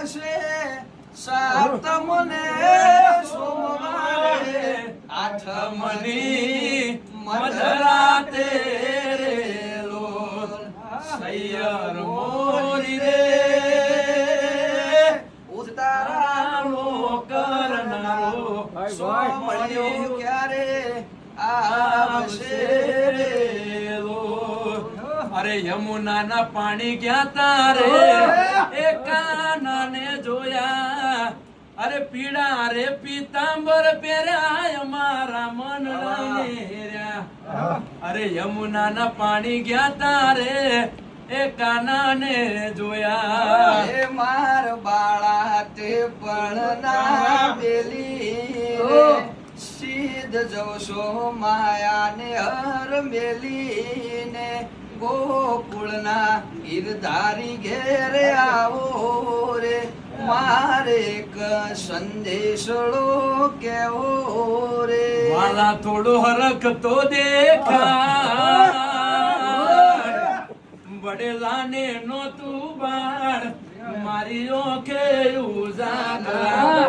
આવશે સાતમને સોમવારે આઠમની મધરાતે રે લોલ સૈયર મોરી રે ઉતારાનો કરનારો સોમણિયો ક્યારે આવશે રે લોલ અરે યમુના ના પાણી ગયા તારે એ કાના ને જોયા અરે પીડા રે પીતાંબર પહેર્યા મારા મન રહ્યા અરે યમુના ના પાણી ગયા તારે એ કાના ને જોયા એ માર બાળા તે પણ ના મેલી સીધ જવશો માયા ને હર મેલી ને ગોકુળના ગીરધારી ઘેરે આવો રે મારે એક સંદેશડો કેવો રે માલા થોડો હરખ તો દેખાય વડેલાને નો તું બાળ મારી ઓખે ઉજાગરા